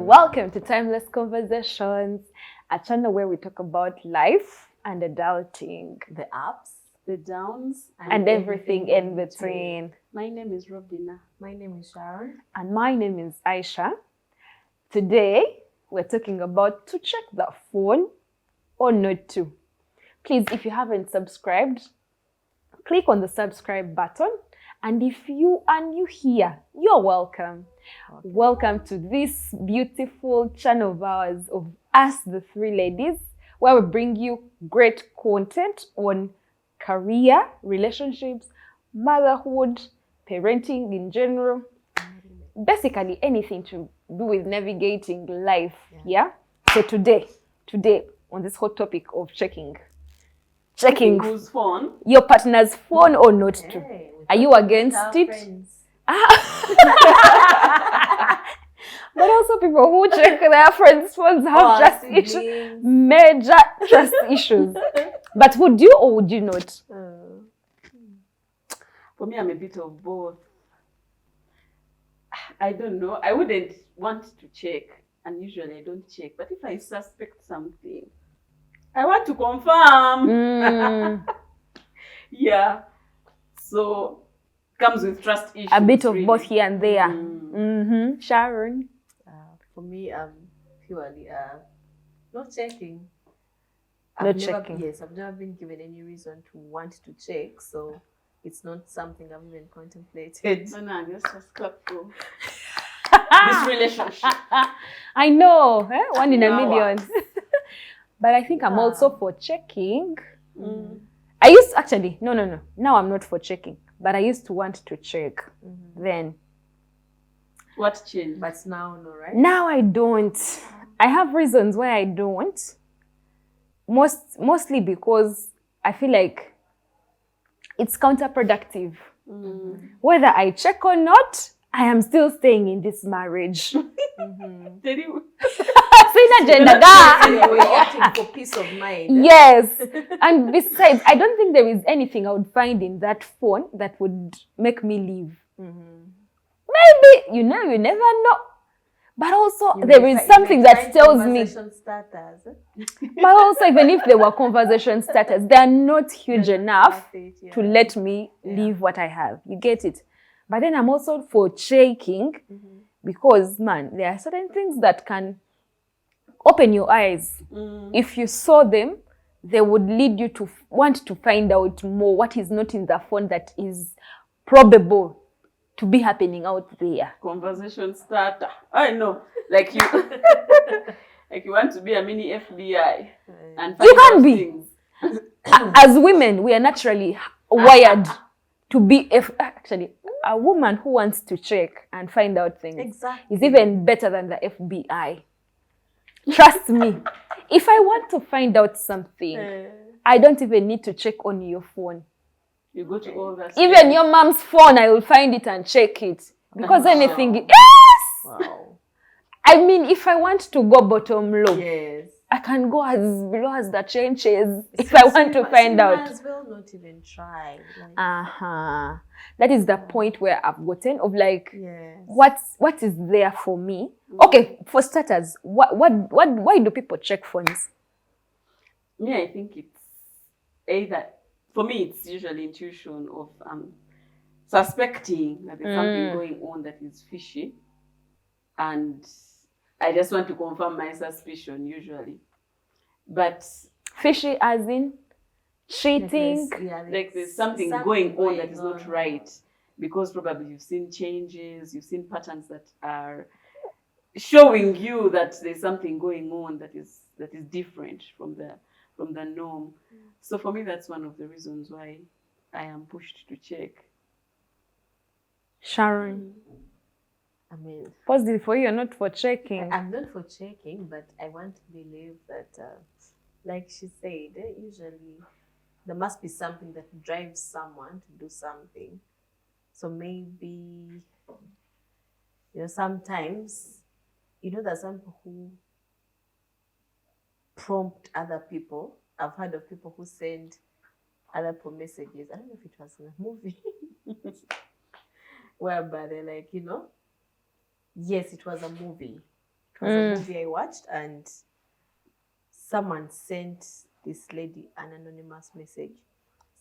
Welcome to Timeless Conversations, a channel where we talk about life and adulting, the ups, the downs, and everything in between. My name is Robinah. My name is Sharon. And my name is Aisha. Today, we're talking about to check the phone or not to. Please, if you haven't subscribed, click on the subscribe button. And if you are new here, you're welcome. Okay. Welcome to this beautiful channel of ours, of us, the three ladies, where we bring you great content on career, relationships, motherhood, parenting in general, basically anything to do with navigating life. Yeah? So today, on this hot topic of checking whose phone? Your partner's phone or not to. Are you against it? But also people who check their friends' phones have trust issues, major trust issues. But would you or would you not? For me, I'm a bit of both. I don't know. I wouldn't want to check, and usually I don't check. But if I suspect something, I want to confirm. Yeah. So comes with trust issues. A bit of both here and there. Sharon? For me, purely not checking. Checking. Yes, I've never been given any reason to want to check, so it's not something I've even contemplated. No, just clap go. This relationship. I know, one in a million. But I think I'm also for checking. I used actually, no. Now I'm not for checking, but I used to want to check then. What changed? But now, no, right? Now I don't. I have reasons why I don't. Mostly because I feel like it's counterproductive. Whether I check or not, I am still staying in this marriage. Did you? We're opting for peace of mind. Yes. And besides, I don't think there is anything I would find in that phone that would make me leave. Maybe, you never know. But also, there is something that tells me. Starters. But also, even if there were conversation starters, they are not huge enough to let me leave what I have. You get it? But then I'm also for checking because, man, there are certain things that can open your eyes. If you saw them, they would lead you to want to find out more what is not in the phone that is probable to be happening out there. Conversation starter. I know. Like you like you want to be a mini FBI and find you can out be things. As women, we are naturally wired to be actually a woman who wants to check and find out things is even better than the FBI. Trust me. If I want to find out something, I don't even need to check on your phone. You go to all that. Even your mom's phone, I will find it and check it. Because anything... Yes! Wow. I mean, if I want to go bottom low, I can go as below as the trenches if I want to find out. Might as well not even try. That is the point where I've gotten of like, what is there for me? Okay, for starters, why do people check phones? Me, I think it's either, for me, it's usually intuition of suspecting that there's something going on that is fishy. And I just want to confirm my suspicion, usually. But fishy as in cheating? Like there's something going on that is not right. Because probably you've seen changes, you've seen patterns that are showing you that there's something going on that is different from the norm. So for me, that's one of the reasons why I am pushed to check. Sharon? I mean, positive for you, you're not for checking. I'm not for checking, but I want to believe that, like she said, usually there must be something that drives someone to do something. So maybe, sometimes, there's some people who prompt other people. I've heard of people who send other people messages. I don't know if it was in a movie. Whereby they're like, yes, it was a movie. It was a movie I watched, and someone sent this lady an anonymous message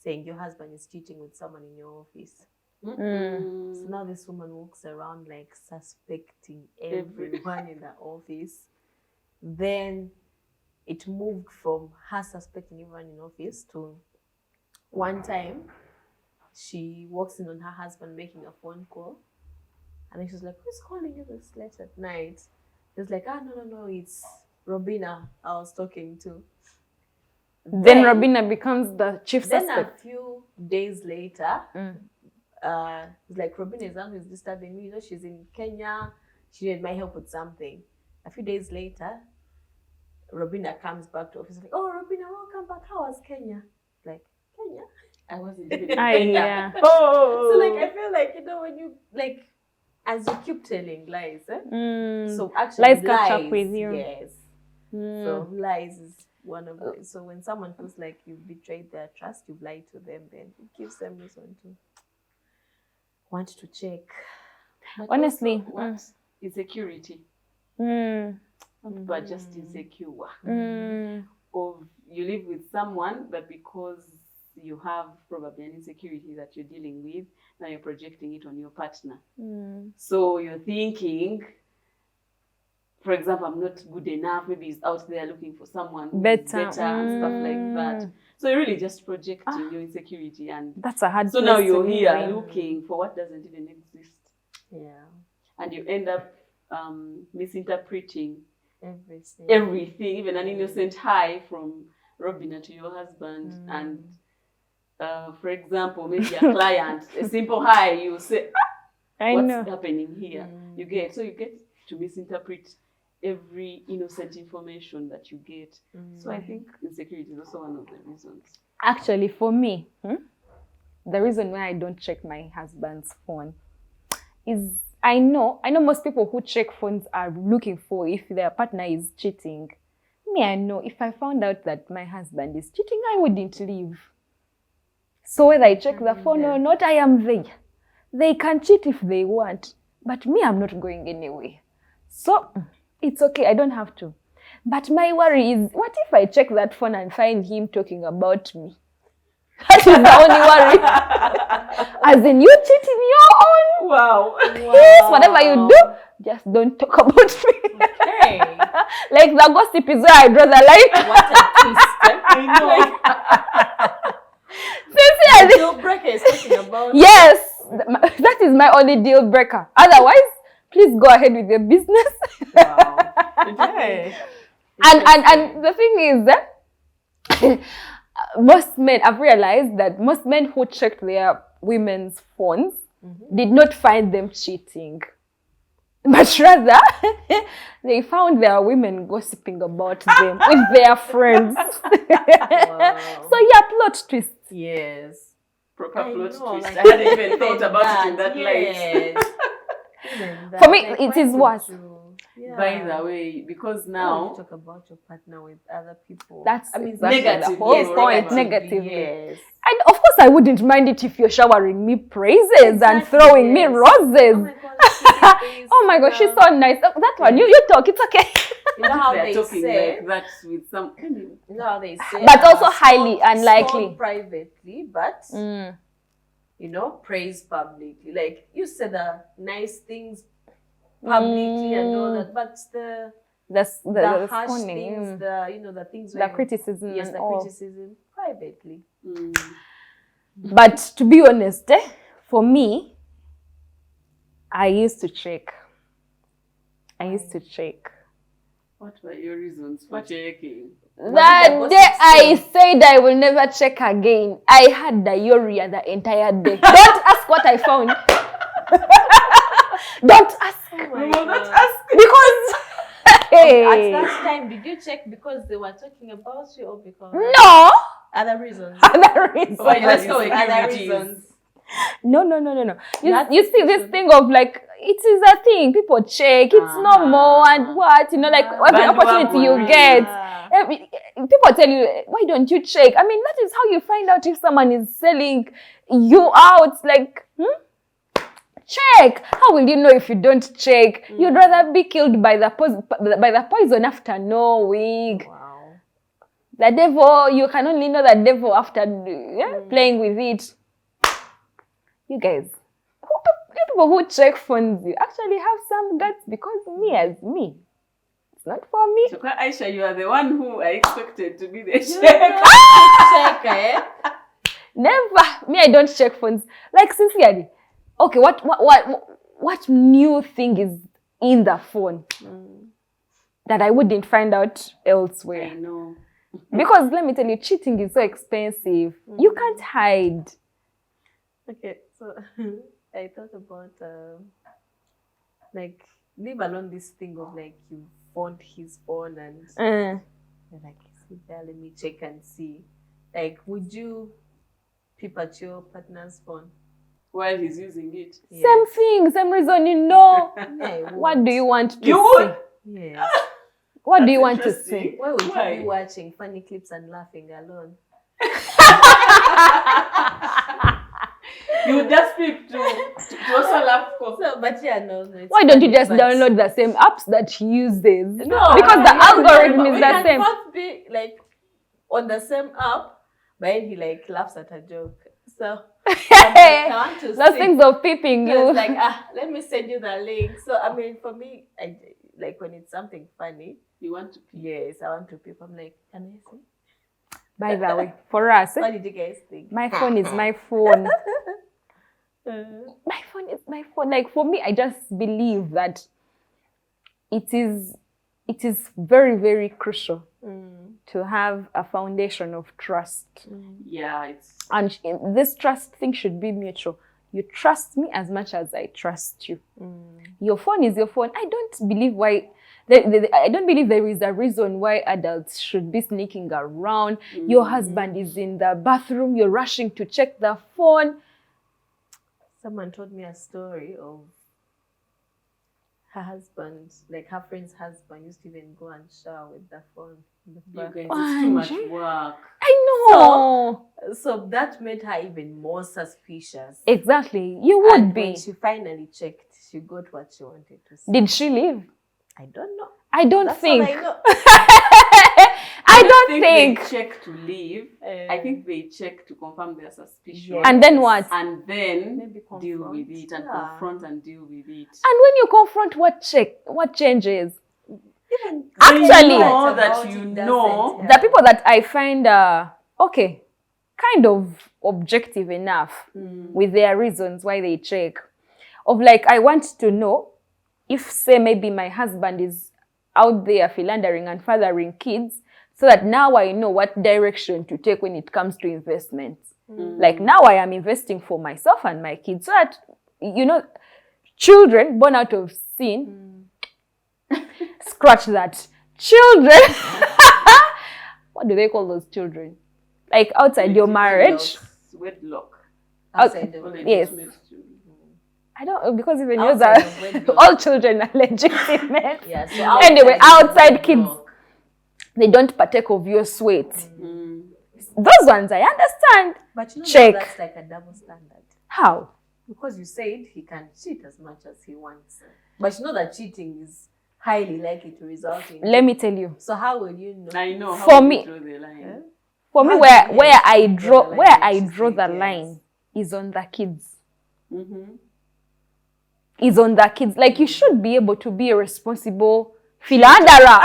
saying your husband is cheating with someone in your office. So now this woman walks around like suspecting everyone in the office. Then it moved from her suspecting everyone in office to one time she walks in on her husband making a phone call, and then she's like, who's calling you this late at night? He's like, no, it's Robinah I was talking to. Then Robinah becomes the chief suspect. Then a few days later, it's like, Robinah's uncle is disturbing me. You know, she's in Kenya. She needed my help with something. A few days later, Robinah comes back to office like, oh, Robinah, welcome back. How was Kenya? Like, Kenya? I wasn't even in Kenya. Yeah. So like, I feel like, you know, when you like, as you keep telling lies, so actually lies catch up with you. Yes. So lies is one of the, so when someone feels like you've betrayed their trust, you've lied to them, then it gives them reason to want to check. But Honestly, also, what? Insecurity. People are just insecure. Or you live with someone, but because you have probably an insecurity that you're dealing with, now you're projecting it on your partner. So you're thinking, for example, I'm not good enough. Maybe he's out there looking for someone who's better and stuff like that. So you're really just projecting your insecurity, and that's a hard. So now you're here looking for what doesn't even exist. Yeah. And you end up misinterpreting everything, even an innocent hi from Robinah to your husband. And for example, maybe a client, a simple hi, you say, what's happening here? You get to misinterpret every innocent information that you get. So I think insecurity is also one of the reasons. Actually, for me, the reason why I don't check my husband's phone is I know most people who check phones are looking for if their partner is cheating. Me, I know if I found out that my husband is cheating, I wouldn't leave. So whether I check the phone or not, I am there. They can cheat if they want, but me, I'm not going anywhere. So it's okay, I don't have to. But my worry is, what if I check that phone and find him talking about me? That is the only worry. As in, you cheat in your own. Wow. Yes, whatever you do, just don't talk about me. Okay. Like the gossip is where I draw the line. What a twist. I know. The deal breaker is talking about. Yes, that is my only deal breaker. Otherwise, please go ahead with your business. Wow. Okay. And the thing is that most men, I've realized that most men who checked their women's phones did not find them cheating, but rather they found their women gossiping about them with their friends. Wow. So yeah, plot twist. Yes. Proper plot twist. Like, I hadn't even thought about it in that light. For me, it is worse. Yeah. By the way, because now you talk about your partner with other people. That's exactly negative. The whole point, negative. Yes. And of course, I wouldn't mind it if you're showering me praises and throwing me roses. Oh my gosh, she's so nice. Oh, that one, you talk, it's okay. You know how they're they talking say like that with some. You know how they say, but also highly unlikely. Privately, but you know, praise publicly. Like you said the nice things publicly and all that, but the harsh things, the things, the criticism, yes, the criticism privately. But to be honest, for me, I used to check. What were your reasons for checking? That day I said I will never check again. I had diarrhea the entire day. Don't ask what I found. Don't ask. Not ask. Because hey. At that time, did you check because they were talking about you or because no other reasons? Other reasons. Let's go with other reasons. No. You see this thing of like, it is a thing. People check. It's normal and what, like every opportunity you get. People tell you, why don't you check? I mean, that is how you find out if someone is selling you out. Like, Check. How will you know if you don't check? You'd rather be killed by the poison after knowing. Wow. The devil, you can only know the devil after playing with it. You guys, you people who check phones, you actually have some guts, because me, it's not for me. So Aisha, you are the one who I expected to be the checker. Checker, Never. Me, I don't check phones. Like, sincerely. Okay, what new thing is in the phone that I wouldn't find out elsewhere? I know. Because let me tell you, cheating is so expensive. You can't hide. Okay, so I thought about like, leave alone this thing of like you found his phone and you're like, sit there, let me check and see. Like, would you peep at your partner's phone while he's using it? Yeah. Same thing, same reason, you know. Yeah, What do you want to You see? would? Yeah. What do you That's want to interesting. see? Why would Why? you be watching funny clips and laughing alone? You would just flip to also laugh. So, but yeah, no. It's Why don't you funny, just but- download the same apps that he uses? No, Because the algorithm is we the can same. both be like on the same app, but then he like laughs at a joke. So I want to Those see. things of peeping So you. it's like, let me send you the link. So I mean, for me, I like when it's something funny. You want to peep. Yes, I want to peep. I'm like, can I see? By the way, for us, What did you guys think? my phone is my phone. My phone is my phone. Like, for me, I just believe that it is very, very crucial to have a foundation of trust. Yeah, it's And this trust thing should be mutual. You trust me as much as I trust you. Your phone is your phone. I don't believe I don't believe there is a reason why adults should be sneaking around. Your husband is in the bathroom. You're rushing to check the phone. Someone told me a story of her husband, like her friend's husband used to even go and shower with the phone. in the you guys, bathroom. it's too much work. I know. So that made her even more suspicious. Exactly. You would And be. when she finally checked, she got what she wanted to see. Did she leave? I don't know. I don't That's think. all I know. I don't think. They check to leave. I think they check to confirm their suspicion. Yes. And then what? And then Maybe deal confront. with it and Yeah. confront and deal with it. And when you confront, what changes? Even Actually- saying know that about you it know doesn't The help. people that I find okay, kind of objective enough with their reasons why they check. Of like, I want to know if, say, maybe my husband is out there philandering and fathering kids, so that now I know what direction to take when it comes to investments. Like, now I am investing for myself and my kids, so that, you know, children born out of sin, scratch that. Children, what do they call those children? Like, outside your marriage. Wedlock. Outside of Well, Yes. legitimate children. I don't, because even yours Outside are, of wedlock. all children are legitimate. Yeah, so Anyway, outside kids, Wedlock. they don't partake of your sweat. Mm. Those ones I understand. But you know Check. that's like a double standard. How? Because you said he can cheat as much as he wants. But you know that cheating is highly likely to result in. Let me tell you. So how will you know? I know. How For do you me- draw the line? Yeah? For me, How where do you where I draw draw the line where when I she draw said the yes? line is on the kids. Mm-hmm. Is on the kids. Like, you should be able to be a responsible philanderer.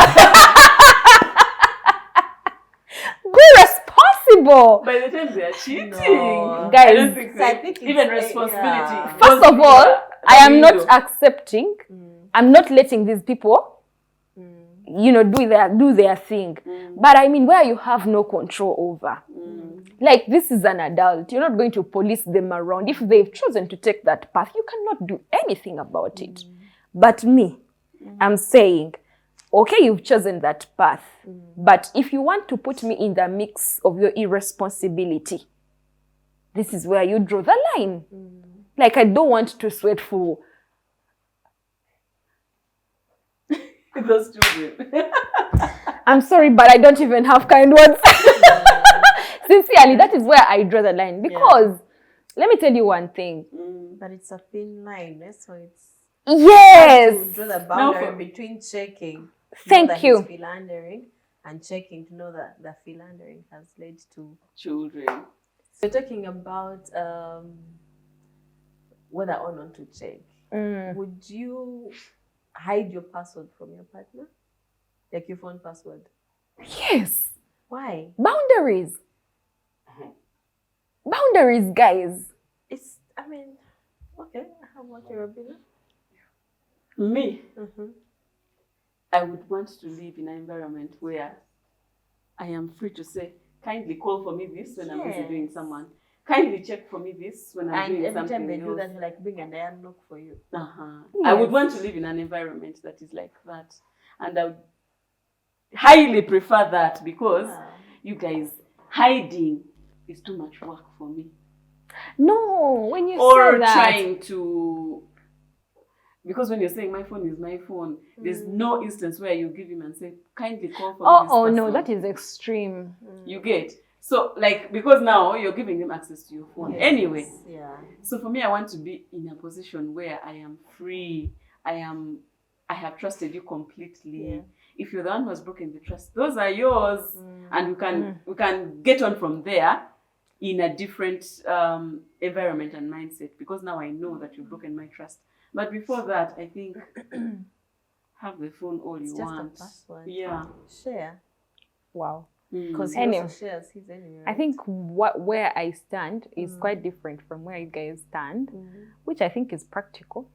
Be responsible. By the time they are cheating, No. Guys, I don't think So I they, think it's even like, responsibility. yeah. First goes of all, through I am not window. accepting. I'm not letting these people, you know, do their thing. But I mean, where you have no control over. Like, this is an adult. You're not going to police them around. If they've chosen to take that path, you cannot do anything about it. But me, I'm saying, okay, you've chosen that path. But if you want to put me in the mix of your irresponsibility, this is where you draw the line. Like, I don't want to sweat for Those children. I'm sorry, but I don't even have kind words. Sincerely, that is where I draw the line. Because let me tell you one thing. But it's a thin line, so it's Yes. to draw the boundary between checking. Thank you. He's philandering and checking to know that the philandering has led to children. So you're talking about whether or not to check. Would you hide your password from your partner? Like your phone password? Yes. Why? Boundaries. Boundaries, guys. Okay. How about you, Robinah? Me? I would want to live in an environment where I am free to say, kindly call for me this when I'm busy doing someone. Kindly check for me this when I'm doing something else. And every time they do that, like bring a dial lock for you. Yes. I would want to live in an environment that is like that. And I would highly prefer that because you guys, hiding is too much work for me. No, when you or say that. trying to, because when you're saying my phone is my phone, there's no instance where you give him and say, kindly call for me this Oh person. no, that is extreme. You get? So like, because now you're giving them access to your phone anyway. Yeah. So for me, I want to be in a position where I am free. I have trusted you completely. Yeah. If you're the one who has broken the trust, those are yours. And we can get on from there in a different environment and mindset, because now I know that you've broken my trust. But before that, I think have the phone all you want. Just a password. Yeah. Share. Wow. Because he Anyway, also shares his anyway. I think where I stand is quite different from where you guys stand, which I think is practical.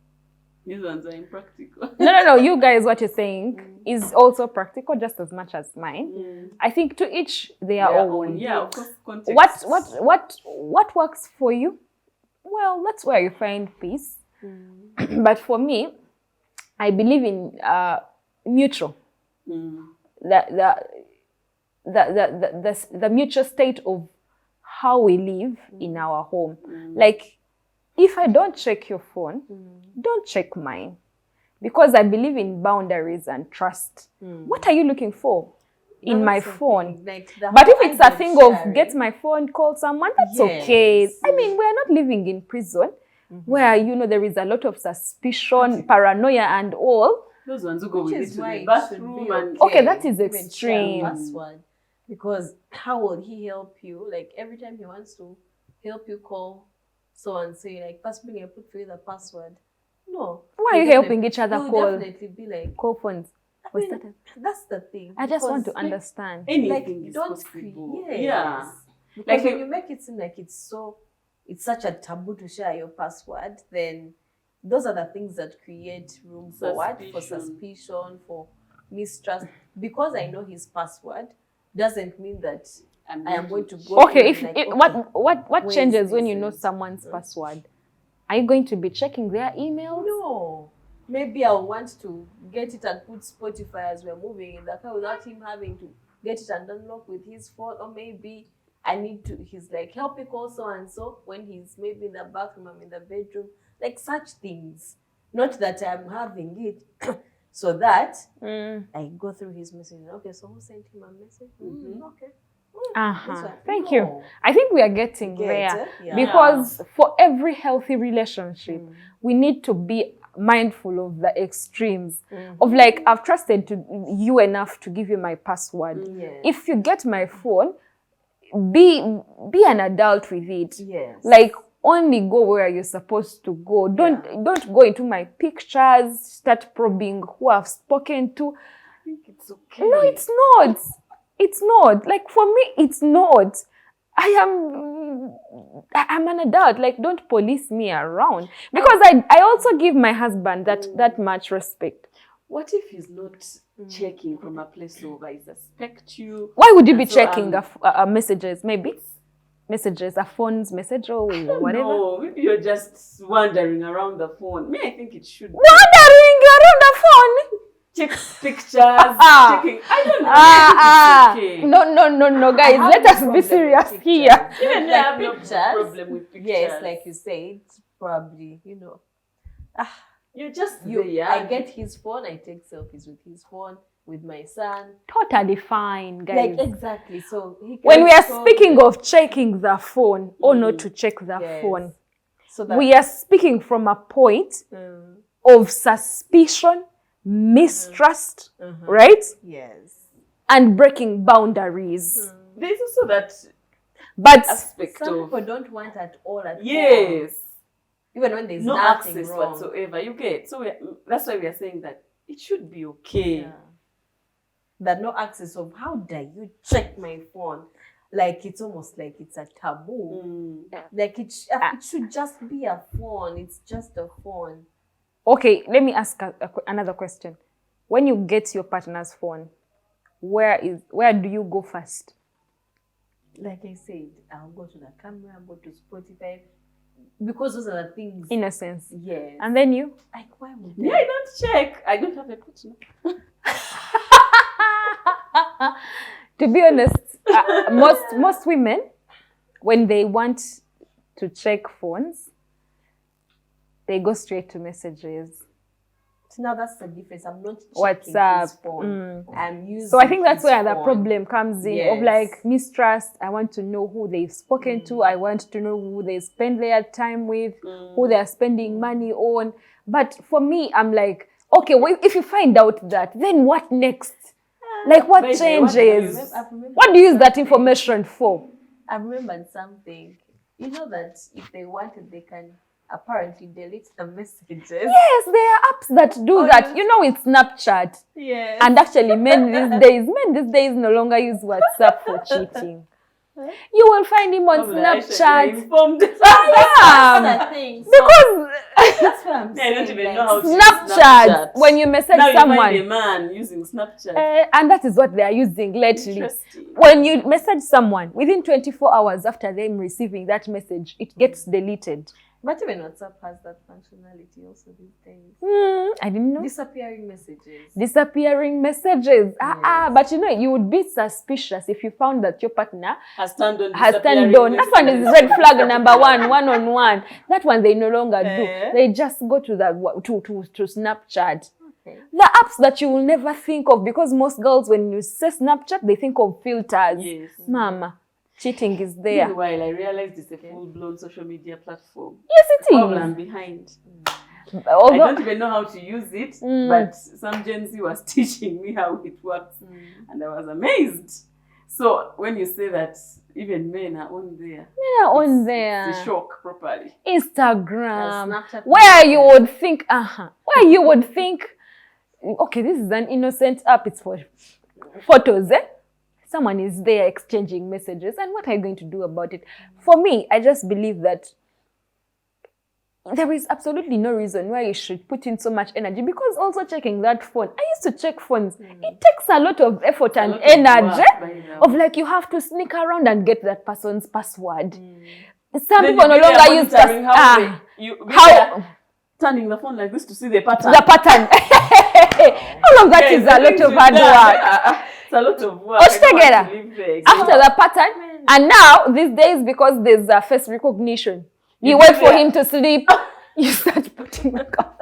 These ones are impractical. No. You guys, what you're saying is also practical, just as much as mine. I think to each their own. Yeah, of course. Context. What works for you? Well, that's where you find peace. But for me, I believe in mutual. The mutual state of how we live in our home. Like, if I don't check your phone, don't check mine. Because I believe in boundaries and trust. What are you looking for in my phone? Like but if it's a thing of get my phone, call someone, that's okay. I mean, we're not living in prison where, there is a lot of suspicion, paranoia and all. Those ones who go with it to the bathroom and... Okay, that is extreme. Password. Because how will he help you? Like, every time he wants to help you call so and say, like, pass me, I put for you the password. No. Why are you helping each other call? Definitely be like, call phones. That's the thing. I just want to understand. Anything is don't possible. Yes. Yeah. Because when you make it seem like it's such a taboo to share your password, then those are the things that create room for what? For suspicion, for mistrust. Because I know his password doesn't mean that I am going to go. Okay, what changes when you know someone's password? Are you going to be checking their emails? No. Maybe I'll want to get it and put Spotify as we're moving in the car without him having to get it and unlock with his phone. Or maybe he's like, help me call so and so when he's maybe in the bathroom, I'm in the bedroom. Like such things. Not that I'm having it. So that I go through his messages. Okay, so who sent him a message? Okay. Thank you. I think we are getting there. Because for every healthy relationship, we need to be mindful of the extremes of like, I've trusted you enough to give you my password. If you get my phone, be an adult with it. Like, only go where you're supposed to go. Don't go into my pictures, start probing who I've spoken to. I think it's okay. No, it's not. It's not. Like, for me, it's not. I'm an adult. Like, don't police me around. Because I also give my husband that much respect. What if he's not checking from a place of I suspect you? Why would you be checking messages? Maybe messages, a phone's message or whatever? No, maybe you're just wandering around the phone. Me, I think it should be. Wandering around the phone? Check pictures, checking. I don't know. Okay. No, guys. Let us be serious here. Even I have no problem with pictures. Yes, like you said, probably, You're just I get his phone, I take selfies with his phone, with my son. Totally fine, guys. Like, exactly. So when we are speaking of checking the phone or not to check the phone, so that, we are speaking from a point of suspicion, mistrust, right? Yes. And breaking boundaries. There's also that aspect some of people don't want at all at all. Even when there's no nothing access wrong whatsoever. You get that's why we are saying that it should be okay. Yeah. That no access of how dare you check my phone? Like it's almost like it's a taboo. Like it should just be a phone. It's just a phone. Okay, let me ask another question. When you get your partner's phone, where do you go first? Like I said, I'll go to the camera, I'll go to Spotify, because those are the things. Innocence. Yes. And then you? Like, why would I don't check. I don't have a partner. To be honest, most women, when they want to check phones, they go straight to messages. So now that's the difference. I'm not checking WhatsApp. his phone. I'm using. So I think that's where the phone. problem comes in of like mistrust. I want to know who they've spoken to. I want to know who they spend their time with, who they're spending money on. But for me, I'm like, okay, well, if you find out that, then what next? Like what changes? What do you use that information for? I remembered something. You know that if they wanted, they can apparently delete the messages. Yes, there are apps that do that. You know, it's Snapchat. Yes. And actually, men these days no longer use WhatsApp for cheating. You will find him on Snapchat. That's the thing. Because that's what I'm saying. I don't even know how to Snapchat, when you message someone. Now you find a man using Snapchat. And that is what they are using lately. When you message someone, within 24 hours after them receiving that message, it gets deleted. But even WhatsApp has that functionality also these days. I didn't know. Disappearing messages. Yes. But you know, you would be suspicious if you found that your partner has turned on. That one is red flag number one. That one they no longer do. They just go to to Snapchat. Okay. The apps that you will never think of, because most girls, when you say Snapchat, they think of filters. Yes. Mama. Cheating is there. Meanwhile, I realized it's a full-blown social media platform. Yes, it is. Problem behind. I don't even know how to use it, but some Gen Z was teaching me how it works, and I was amazed. So when you say that even men are on there, it's a shock properly. Instagram, where you would think, okay, this is an innocent app. It's for photos, Someone is there exchanging messages, and what are you going to do about it? For me, I just believe that there is absolutely no reason why you should put in so much energy, because also checking that phone, I used to check phones. It takes a lot of effort and energy of like you have to sneak around and get that person's password. Some people no longer use how turning the phone like this to see the pattern. All of that is a lot of hard work. It's a lot of work. After the pattern, and now these days, because there's a face recognition, you wait for him to sleep, you start putting makeup.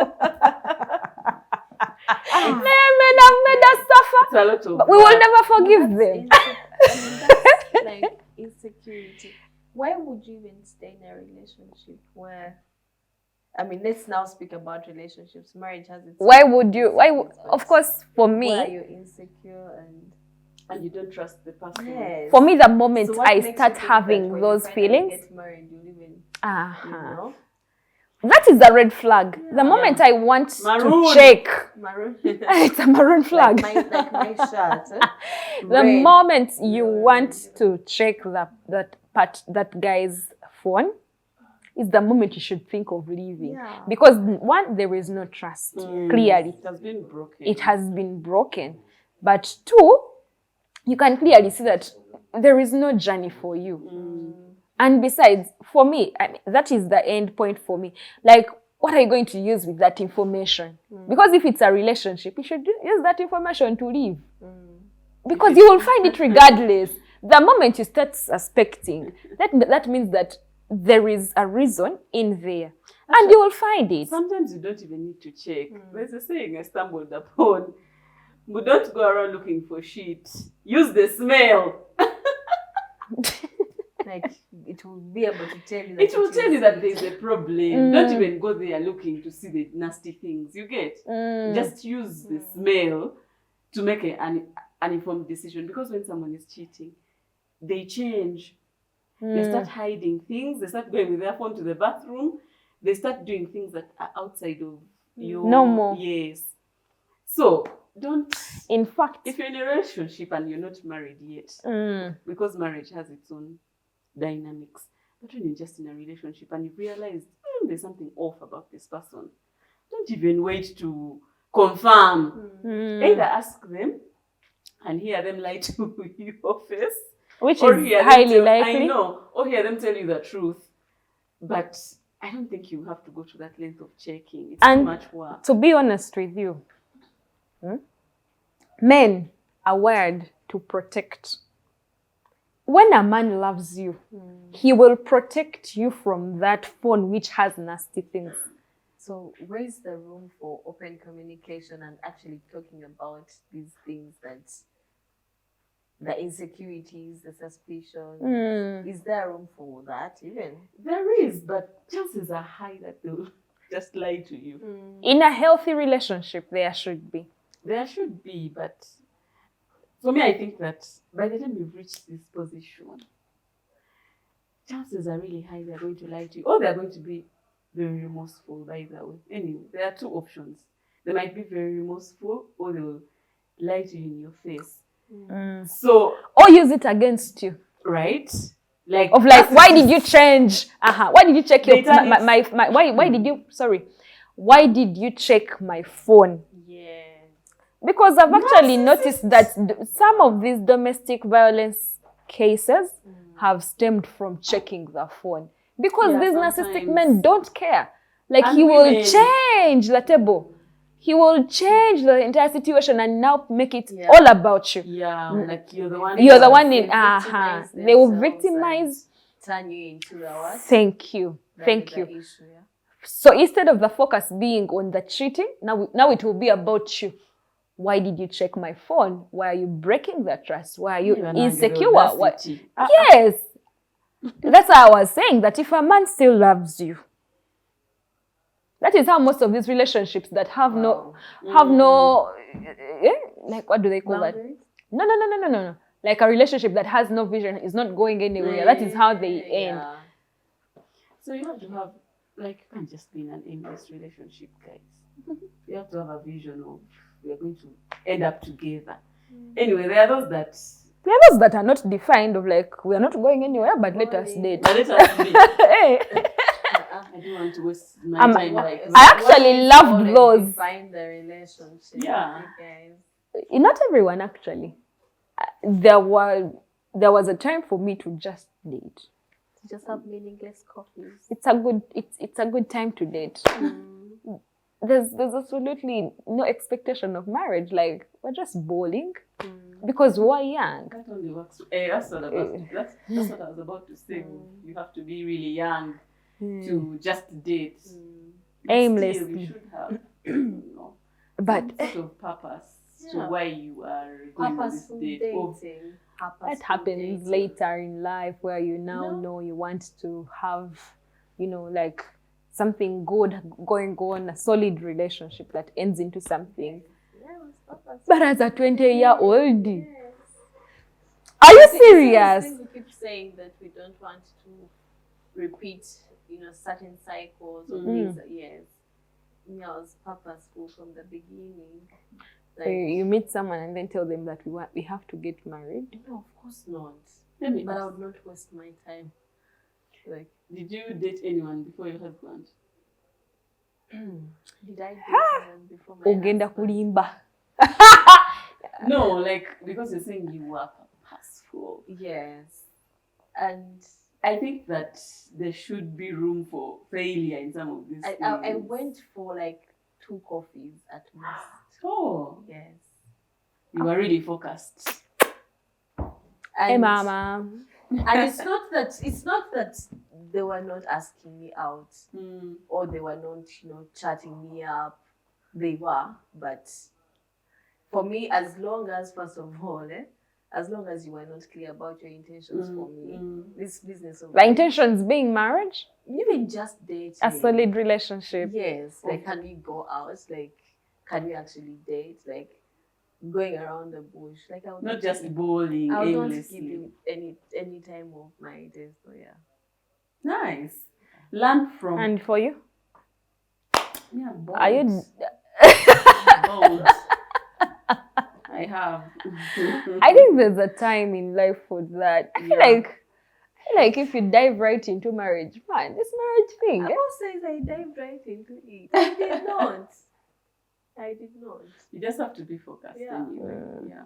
Men have made us suffer. It's a lot of but we will never forgive them. That's like insecurity. Why would you even stay in a relationship where, I mean, let's now speak about relationships. Marriage has its... Of course, for me... Why are you insecure and you don't trust the person? Yes. For me, the moment I start having those feelings... Get married, you live in, you know? That is a red flag. The moment I want to check... Maroon. It's a maroon flag. Like my shirt. The moment you want to check that guy's phone, is the moment you should think of leaving. Yeah. Because one, there is no trust, clearly. It has been broken. It has been broken. But two, you can clearly see that there is no journey for you. And besides, for me, that is the end point for me. Like, what are you going to use with that information? Because if it's a relationship, you should use that information to leave. Because you will find it regardless. The moment you start suspecting, that means that there is a reason in there. And you will find it. Sometimes you don't even need to check. There's a saying I stumbled upon. But don't go around looking for shit. Use the smell. Like, it will be able to tell you that It will tell you that there's a problem. Don't even go there looking to see the nasty things. You get? Just use the smell to make an informed decision. Because when someone is cheating, they change. They start hiding things. They start going with their phone to the bathroom. They start doing things that are outside of your... Normal. Yes. So, don't... In fact... If you're in a relationship and you're not married yet, because marriage has its own dynamics, but when you're just in a relationship and you've realized there's something off about this person, don't even wait to confirm. Either ask them and hear them lie to your face, which or is highly likely. I know, or hear them tell you the truth. But I don't think you have to go to that length of checking. It's too much work. To be honest with you, men are wired to protect. When a man loves you, he will protect you from that phone which has nasty things. So where is the room for open communication and actually talking about these things, that the insecurities, the suspicion? Is there room for that even? There is, but chances are high that they'll just lie to you. In a healthy relationship, there should be. There should be, but for me, I think that by the time you've reached this position, chances are really high they're going to lie to you, or they're going to be very remorseful by the way. Anyway, there are two options. They might be very remorseful, or they will lie to you in your face. So, or use it against you. Right? Like, why did you change? Why did you check your why did you check my phone? Yeah. Because I've actually noticed that some of these domestic violence cases have stemmed from checking the phone. Because these narcissistic men don't care. Like, he will change the table. He will change the entire situation and now make it all about you. Yeah, like you're the one. You're the one in, they will victimize. Turn you into the what? Thank you. Thank you. Issue, yeah? So instead of the focus being on the cheating, now it will be about you. Why did you check my phone? Why are you breaking the trust? Why are you insecure? Yes. That's why I was saying that if a man still loves you, that is how most of these relationships that have like, what do they call that? No. Like a relationship that has no vision is not going anywhere. That is how they end. So you have to have, like, you can't just be in an aimless relationship, guys. You have to have a vision of, we are going to end up together. Anyway, there are those that are not defined, of like, we are not going anywhere, but let us date. But let us be. I don't want to waste my time like that. I actually loved those. Find the relationship. Yeah. Not everyone actually. There was a time for me to just date. To just have meaningless coffees. It's a good time to date. There's absolutely no expectation of marriage. Like, we're just bowling because we're young. That only works. That's what I was about to say. You have to be really young to just date. Aimlessly. Still, you should have but some sort of purpose to why you are going on this date. Dating. That happens later in life, where you now know you want to have, like, something good going on, a solid relationship that ends into something. But as a 20-year-old, are you serious? We keep saying that we don't want to repeat, certain cycles or things. Yes, I was purposeful from the beginning. Like, you meet someone and then tell them that we have to get married? No, of course not. But I would not waste my time. Like, did you date anyone before your husband? Did I date anyone before my Ogenda kulimba. No, like, because you're saying you were purposeful. Yes. And I think that there should be room for failure in some of these things. I went for like 2 coffees at most. Oh. Yes. You were really focused. Hey, mama. And it's not that they were not asking me out, or they were not, chatting me up. They were, but for me, as long as, first of all, as long as you were not clear about your intentions for me, this business of The intentions being marriage, even just dating, a solid relationship. yes, like can we go out, like can we actually date, like going around the bush, like I would Not just bowling I would not aimlessly. give you any time of my days. So yeah. Nice. Learn from. And for you? Yeah, bold. Are you? Bold. I have. I think there's a time in life for that. I feel like if you dive right into marriage, man, this marriage thing. Who says I dived right into it? I did not. I did not. You just have to be focused. Yeah. Anyway. Yeah.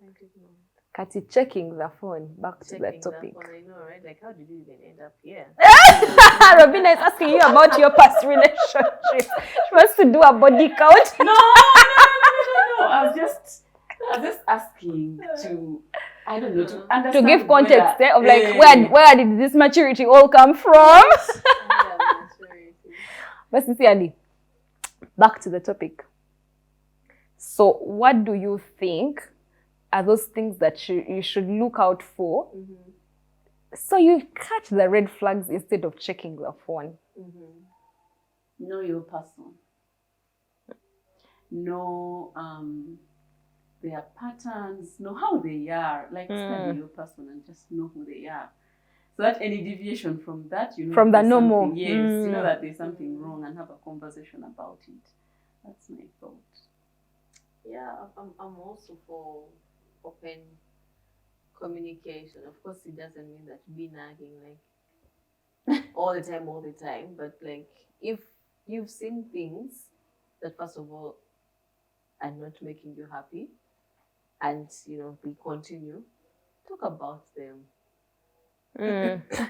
I did not. Kati, checking the phone. Back to the Checking topic. that one, I know, right? Like, how did you even end up here? Robinah is asking you about your past relationship. She wants to do a body count. No. I was just asking to, I don't know, to understand. To give context whether, of like where did this maturity all come from? But sincerely, back to the topic. So what do you think are those things that you should look out for so you catch the red flags instead of checking the phone? Know your person. Know their patterns. Know how they are. Like study your person and just know who they are. So that any deviation from that, you know, from the normal, yes, you know that there's something wrong and have a conversation about it. That's my thought. Yeah, I'm also for open communication. Of course, it doesn't mean that be nagging like all the time. But like, if you've seen things that, first of all, are not making you happy, and they continue, talk about them.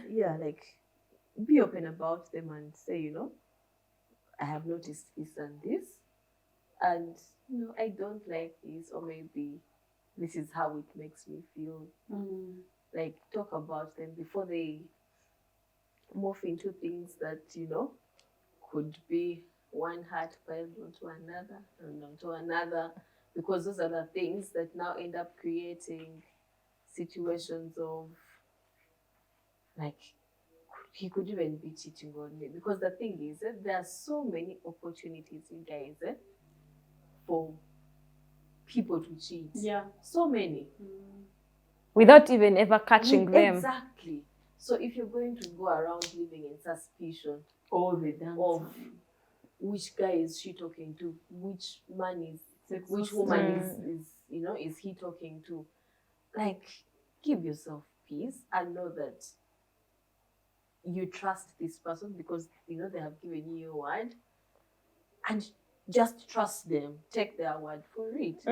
Yeah, like be open about them and say, I have noticed this and this, and I don't like this, or maybe this is how it makes me feel. Like, talk about them before they morph into things that could be one heart piled onto another and onto another, because those are the things that now end up creating situations of like, he could even be cheating on me. Because the thing is, there are so many opportunities, you guys, for people to cheat. Yeah. So many. Without even ever catching them. Exactly. So if you're going to go around living in suspicion all the damn of time, which guy is she talking to, which man is, which woman is he talking to, like, give yourself peace and know that you trust this person because they have given you your word, and just trust them, take their word for it.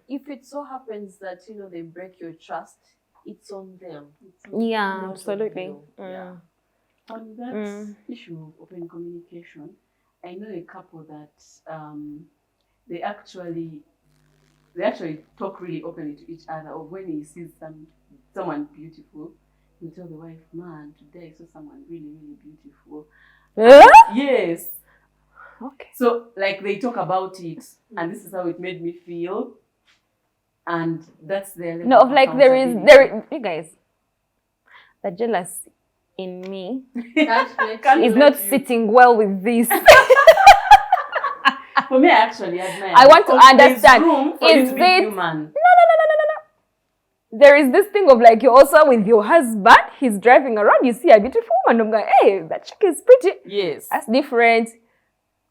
If it so happens that they break your trust, it's on them. Yeah, not absolutely. on you. Yeah. On that issue of open communication, I know a couple that they actually talk really openly to each other. Or when he sees someone beautiful, he tell the wife, "Man, today I saw someone really, really beautiful." Yes. Okay. So like they talk about it, and this is how it made me feel, and that's their level of like there is you guys, the jealousy in me is not sitting well with this. For me, I actually admire. I want to understand. Room for you to be human. No. There is this thing of like, you're also with your husband, he's driving around, you see a beautiful woman, I'm going, hey, that chick is pretty. Yes. That's different.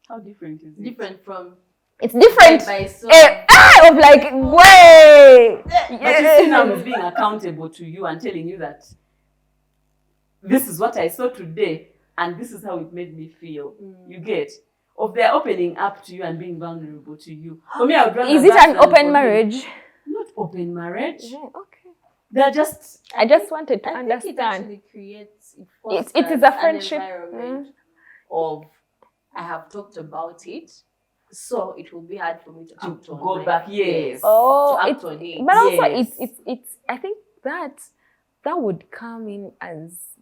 How different is it? Different from... It's different. Of like, way. But you see now he's being accountable to you and telling you that this is what I saw today and this is how it made me feel. You get? Of their opening up to you and being vulnerable to you. For me, I would rather... Is it an open marriage? Not open marriage. Yeah, okay. They're just... I just wanted to understand. I think it actually creates... It is a friendship. Of, I have talked about it, so it will be hard for me to act on go back. Yes. Oh, to act on it. But also, yes. it's. I think that would come in as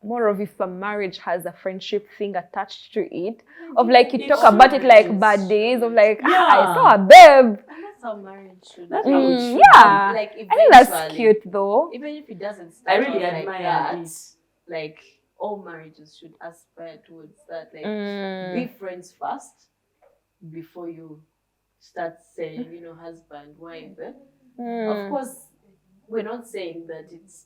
more of if a marriage has a friendship thing attached to it, of like you talk about it like bad days, of like, I saw a babe. And that's how marriage should That's be. how it should Yeah. Like, I think that's eventually, cute though. even if it doesn't I start really off admire like that, it. like all marriages should aspire towards that. Like be friends first before you start saying, you know, husband, wife. Of course, we're not saying that it's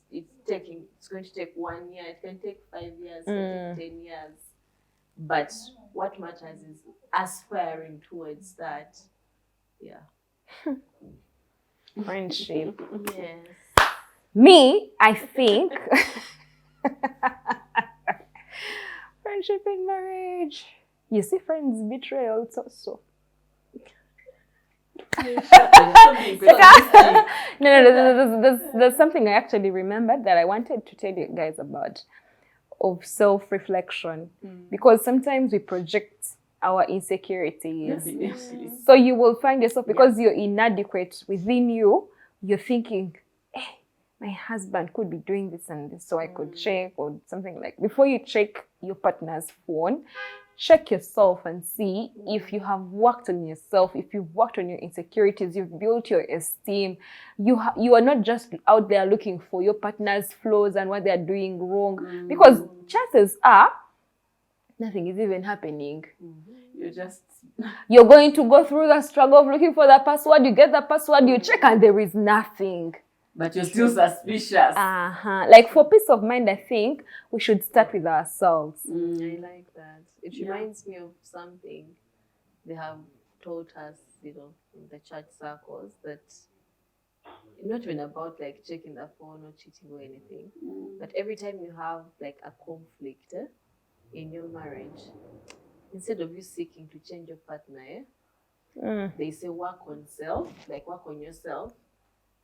going to take 1 year. It can take 5 years, it can take 10 years. But what matters is aspiring towards that. Yeah. Friendship. Yes. Me, I think friendship in marriage. You see, friends betrayal also. No, there's something I actually remembered that I wanted to tell you guys about, of self-reflection, because sometimes we project our insecurities. So you will find yourself, because you're inadequate within you, you're thinking, hey, my husband could be doing this and this, so I could check, or something like. Before you check your partner's phone, check yourself and see if you have worked on yourself, if you've worked on your insecurities, you've built your esteem. You are not just out there looking for your partner's flaws and what they're doing wrong, because chances are nothing is even happening. You're going to go through the struggle of looking for the password. You get the password, you check, and there is nothing. But you're still suspicious. Like, for peace of mind, I think we should start with ourselves. I like that. It reminds me of something they have taught us, you know, in the church circles, that not even about like checking the phone or cheating or anything, but every time you have like a conflict in your marriage, instead of you seeking to change your partner, they say work on self, like work on yourself.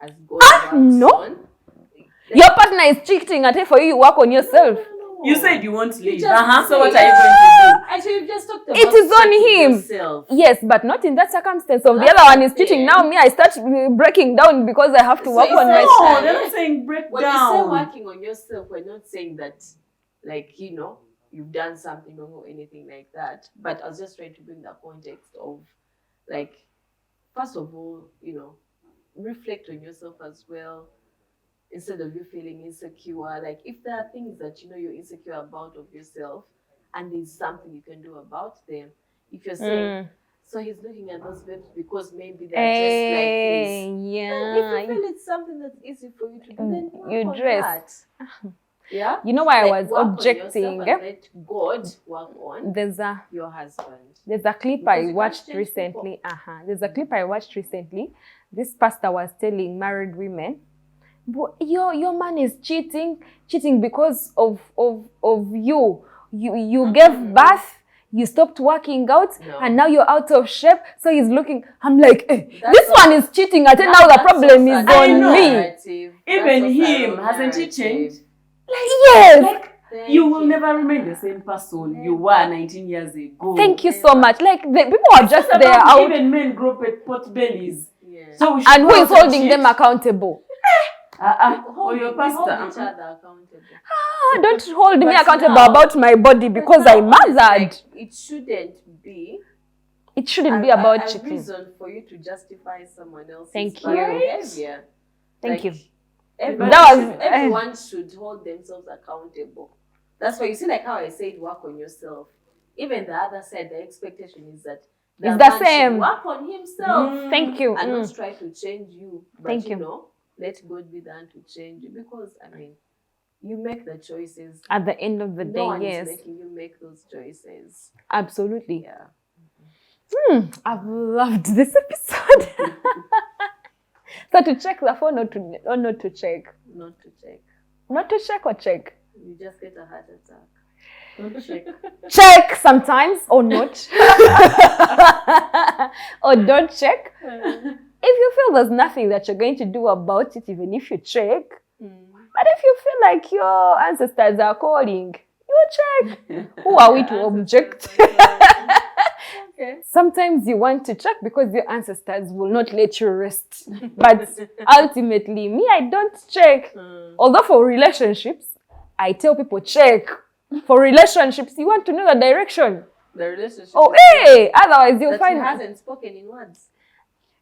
As God no. on. Your partner is cheating at it for you, you work on yourself. No. You said you want to leave. So So what are you going to do? Actually, you've just talked about It is on him. yourself. Yes, but not in that circumstance of the other one is cheating. Now me, I start breaking down because I have to work on myself. No, they're not saying break When down. you say working on yourself, we're not saying that, like, you know, you've done something wrong or anything like that. But I was just trying to bring the context of, like, first of all, you know, reflect on yourself as well, instead of you feeling insecure. Like, if there are things that you know you're insecure about of yourself and there's something you can do about them, if you're saying, so he's looking at those babes because maybe they're just like this. Yeah. If you feel it's something that's easy for you to do, then You work on dress. that. Yeah. You know why I was work on objecting? yourself and let God work on your husband. There's a clip Because I you can't watched change recently. There's a clip I watched recently. This pastor was telling married women, but your man is cheating because of you. You gave birth, you stopped working out, and now you're out of shape. So he's looking. I'm like, this one is cheating. I think now the problem is on me. Even him, hasn't he changed? Yes. Like, you will never remain the same person you were 19 years ago. Thank you so much. Like, the people are just there out. Even men grow pot bellies. Yeah. So we should And who is holding them accountable? Or your pastor. Hold each other accountable. Don't hold me But accountable now- about my body because I mothered. Like, it shouldn't be. It shouldn't be about a cheating. reason for you to justify someone else's Thank bad you. behavior. Thank you. Everyone should hold themselves accountable. That's why you see, like how I said, work on yourself. Even the other side, the expectation is that It's the man should same. work on himself Thank you. and not try to change you. But Thank you you. know, let God be the one to change you, because I mean, you make the choices. At the end of the No day, one yes. is making you make those choices. Absolutely. Yeah. I've loved this episode. So to check the phone or not to check? Not to check. Not to check or check? You just get a heart attack. Don't check. Check sometimes or not. Or don't check. If you feel there's nothing that you're going to do about it, even if you check. But if you feel like your ancestors are calling, you check. Who are we to object? Okay. Sometimes you want to check because your ancestors will not let you rest. But ultimately, me, I don't check. Although for relationships, I tell people check. For relationships, you want to know the direction. The relationship. Oh, hey! Otherwise, you'll That find. he hasn't spoken in words.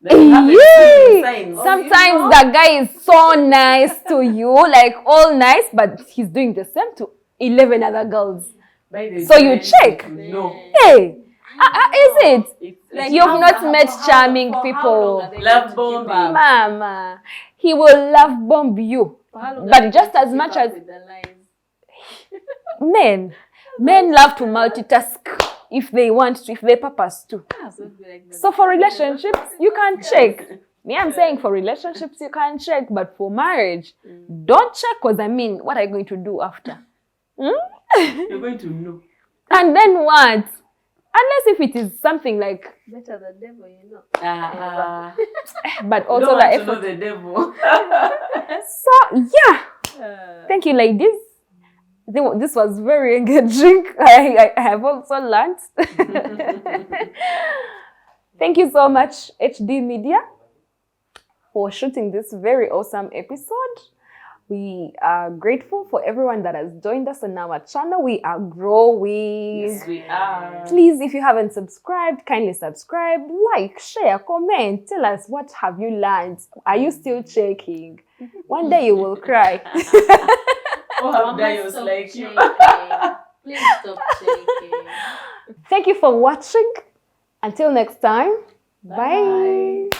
That you haven't seen Yay! signs. Sometimes the guy is so nice to you, like all nice, but he's doing the same to 11 other girls. By the So you way, check. No. Hey! Is it? It's Like You've how- not how- met how- charming for how people. long are they Love going to keep bombing. up? Mama, he will love bomb you. For how long But are they just going to as keep much up as- with the lies? Men love to multitask if they want to, if they purpose to. So for relationships, you can check. Me, I'm saying for relationships, you can check, but for marriage, don't check, because I mean, what are you going to do after? You're going to know. And then what? Unless if it is something like, Better the devil, you know. but You also don't the want to know effort. the devil. So, yeah. Thank you, ladies. This was very engaging. I have also learned. Thank you so much, HD Media, for shooting this very awesome episode. We are grateful for everyone that has joined us on our channel. We are growing. Yes, we are. Please, if you haven't subscribed, kindly subscribe, like, share, comment. Tell us, what have you learned? Are you still checking? One day you will cry. Oh, have Mama, Dayos stop like you. shaking. Please stop shaking. Thank you for watching. Until next time, bye.